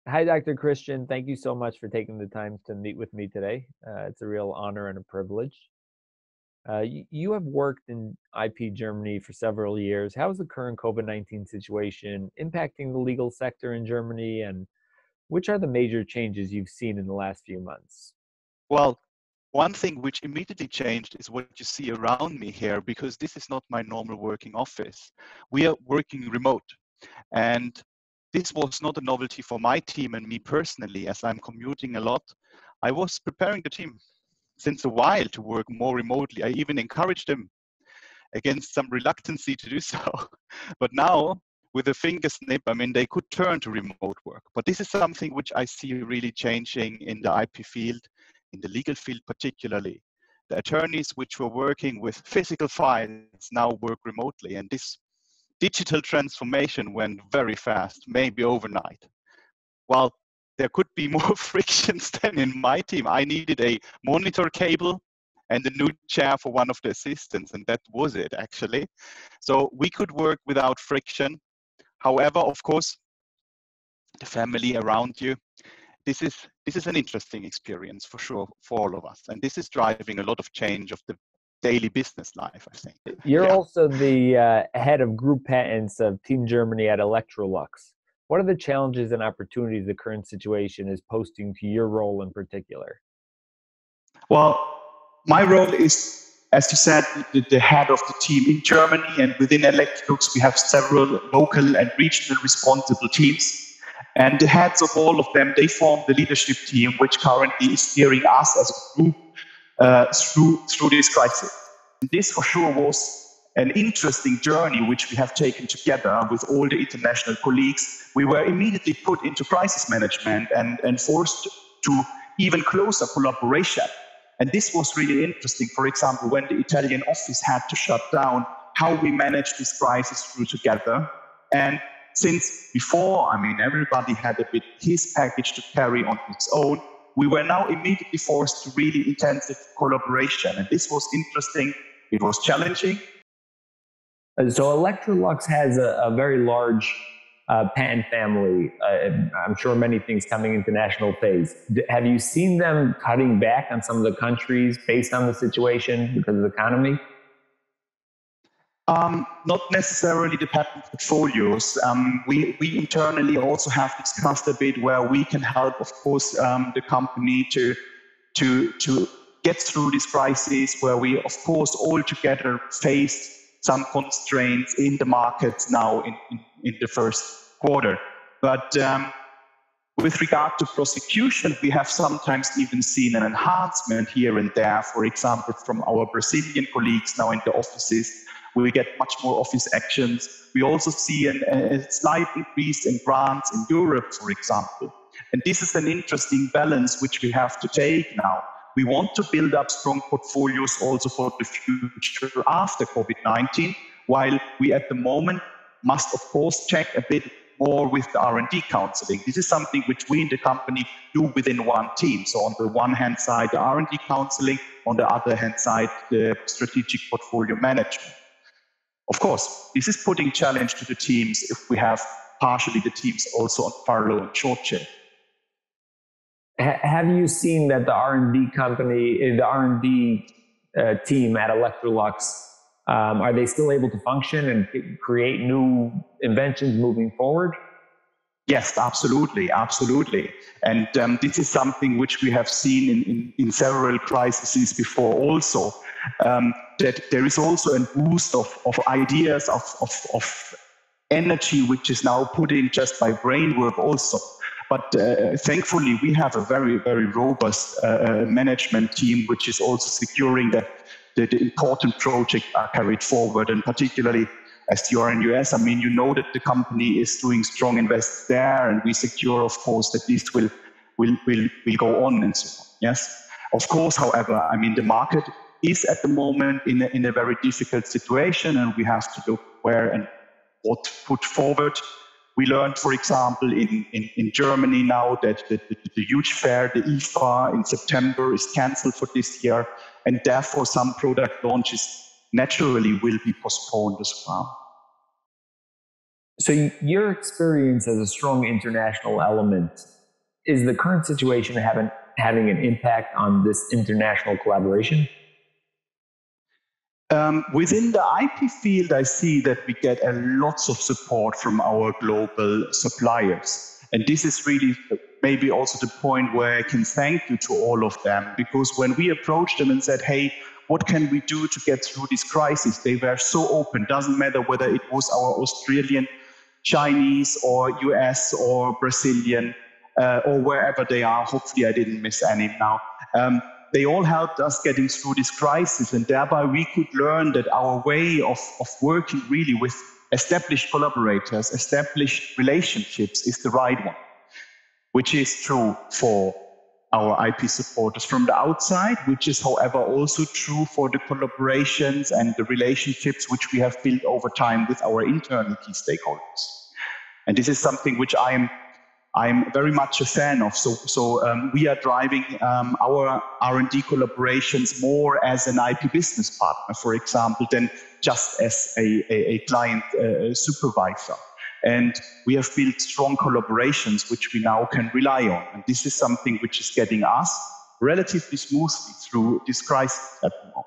Hi, Dr. Christian. Thank you so much for taking the time to meet with me today. It's a real honor and a privilege. You have worked in IP Germany for several years. How is the current COVID-19 situation impacting the legal sector in Germany, and which are the major changes you've seen in the last few months? Well, one thing which immediately changed is what you see around me here, because this is not my normal working office. We are working remote. And this was not a novelty for my team and me personally, as I'm commuting a lot. I was preparing the team since a while to work more remotely. I even encouraged them against some reluctancy to do so. But now, with a finger snip, I mean, they could turn to remote work. But this is something which I see really changing in the IP field, in the legal field particularly. The attorneys which were working with physical files now work remotely, and this digital transformation went very fast, maybe overnight. Well, there could be more frictions than in my team. I needed a monitor cable and a new chair for one of the assistants, and that was it actually. So we could work without friction. However, of course, the family around you, this is an interesting experience for sure for all of us, and this is driving a lot of change of the daily business life, I think. You're Yeah. also the head of group patents of Team Germany at Electrolux. What are the challenges and opportunities the current situation is posing to your role in particular? Well, my role is, as you said, the head of the team in Germany, and within Electrolux we have several local and regional responsible teams. And the heads of all of them, they form the leadership team, which currently is steering us as a group through this crisis. And this for sure was an interesting journey which we have taken together with all the international colleagues. We were immediately put into crisis management and forced to even closer collaboration. And this was really interesting. For example, when the Italian office had to shut down, how we managed this crisis through together. And since before, I mean, everybody had a bit his package to carry on its own, we were now immediately forced to really intensive collaboration. And this was interesting. It was challenging. So Electrolux has a very large patent family. I'm sure many things coming into national phase. Have you seen them cutting back on some of the countries based on the situation because of the economy? Not necessarily the patent portfolios. We internally also have discussed a bit where we can help, of course, the company to get through this crisis, where we, of course, all together faced some constraints in the markets now in the first quarter. But with regard to prosecution, we have sometimes even seen an enhancement here and there. For example, from our Brazilian colleagues now in the offices, we get much more office actions. We also see a slight increase in grants in Europe, for example. And this is an interesting balance which we have to take now. We want to build up strong portfolios also for the future after COVID-19, while we at the moment must, of course, check a bit more with the R&D counseling. This is something which we in the company do within one team. So on the one hand side, the R&D counseling, on the other hand side, the strategic portfolio management. Of course, this is putting challenge to the teams if we have partially the teams also on furlough and short shift. Have you seen that the R&D company, the R&D team at Electrolux, are they still able to function and create new inventions moving forward? Yes, absolutely, absolutely. And this is something which we have seen in several crises before also, that there is also a boost of ideas, of energy, which is now put in just by brain work also. But thankfully, we have a very, very robust management team, which is also securing that the important projects are carried forward. And particularly as you are in US, I mean, you know that the company is doing strong invest there, and we secure, of course, that this will go on and so on. Yes, of course. However, I mean, the market is at the moment in a very difficult situation, and we have to look where and what to put forward. We learned, for example, in Germany now that the huge fair, the IFA in September, is cancelled for this year, and therefore some product launches naturally will be postponed as well. So your experience as a strong international element is the current situation having an impact on this international collaboration? Within the IP field, I see that we get lots of support from our global suppliers. And this is really maybe also the point where I can thank you to all of them, because when we approached them and said, hey, what can we do to get through this crisis? They were so open. Doesn't matter whether it was our Australian, Chinese, or US, or Brazilian, or wherever they are. Hopefully I didn't miss any now. They all helped us getting through this crisis, and thereby we could learn that our way of working really with established collaborators, established relationships is the right one, which is true for our IP supporters from the outside, which is, however, also true for the collaborations and the relationships which we have built over time with our internal key stakeholders. And this is something which I'm very much a fan of. So we are driving our R&D collaborations more as an IP business partner, for example, than just as a client supervisor. And we have built strong collaborations which we now can rely on. And this is something which is getting us relatively smoothly through this crisis at the moment.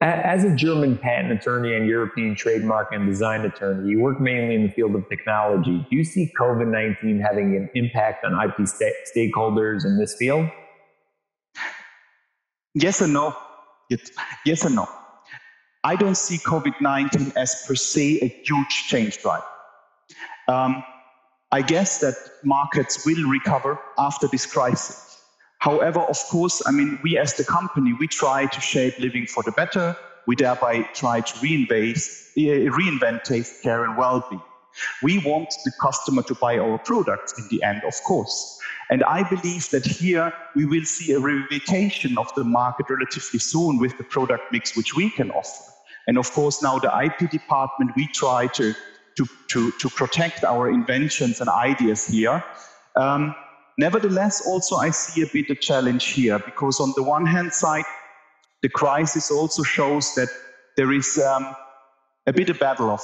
As a German patent attorney and European trademark and design attorney, you work mainly in the field of technology. Do you see COVID-19 having an impact on IP stakeholders in this field? Yes and no. Yes and no. I don't see COVID-19 as per se a huge change driver. I guess that markets will recover after this crisis. However, of course, I mean, we as the company, we try to shape living for the better. We thereby try to reinvent taste, care, and well-being. We want the customer to buy our products in the end, of course. And I believe that here we will see a revivification of the market relatively soon with the product mix which we can offer. And of course, now the IP department, we try to protect our inventions and ideas here. Nevertheless, also I see a bit of challenge here, because on the one hand side, the crisis also shows that there is a bit of battle of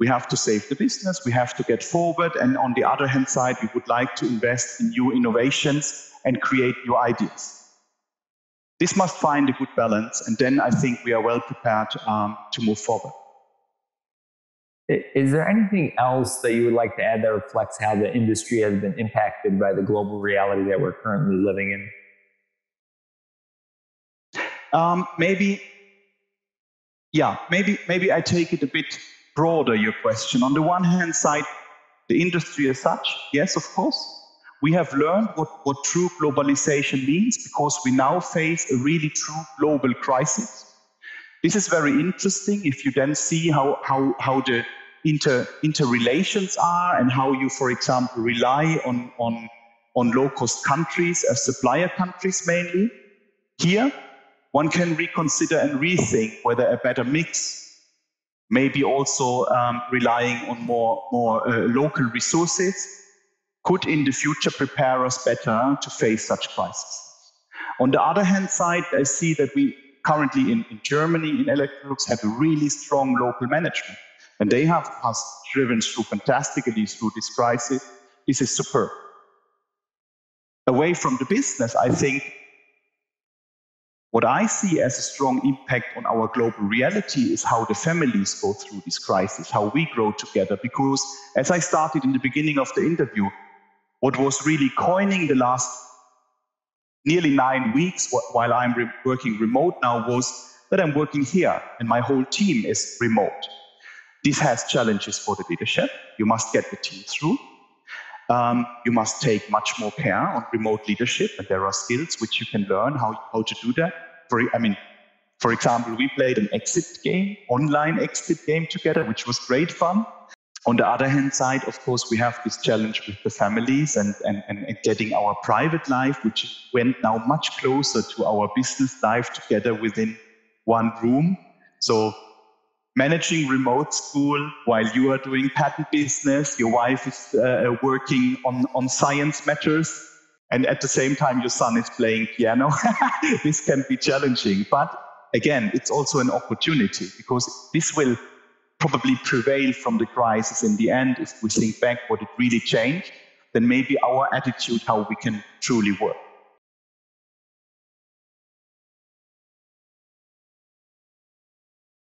we have to save the business, we have to get forward, and on the other hand side, we would like to invest in new innovations and create new ideas. This must find a good balance, and then I think we are well prepared to move forward. Is there anything else that you would like to add that reflects how the industry has been impacted by the global reality that we're currently living in? Maybe I take it a bit broader, your question. On the one hand side, the industry as such, yes, of course. We have learned what true globalization means, because we now face a really true global crisis. This is very interesting if you then see how the interrelations are, and how you, for example, rely on low-cost countries as supplier countries mainly. Here, one can reconsider and rethink whether a better mix, maybe also relying on more local resources, could in the future prepare us better to face such crises. On the other hand side, I see that we currently in Germany, in Electrolux, have a really strong local management. And they have us driven through fantastically through this crisis. This is superb. Away from the business, I think what I see as a strong impact on our global reality is how the families go through this crisis, how we grow together. Because as I started in the beginning of the interview, what was really coining the last nearly 9 weeks while I'm working remote now was that I'm working here and my whole team is remote. This has challenges for the leadership. You must get the team through. You must take much more care on remote leadership, and there are skills which you can learn how to do that. For example, we played an online exit game together, which was great fun. On the other hand side, of course, we have this challenge with the families and getting our private life, which went now much closer to our business life together within one room. So managing remote school while you are doing patent business, your wife is working on science matters, and at the same time your son is playing piano. This can be challenging, but again, it's also an opportunity, because this will probably prevail from the crisis in the end if we think back what it really changed. than maybe our attitude how we can truly work.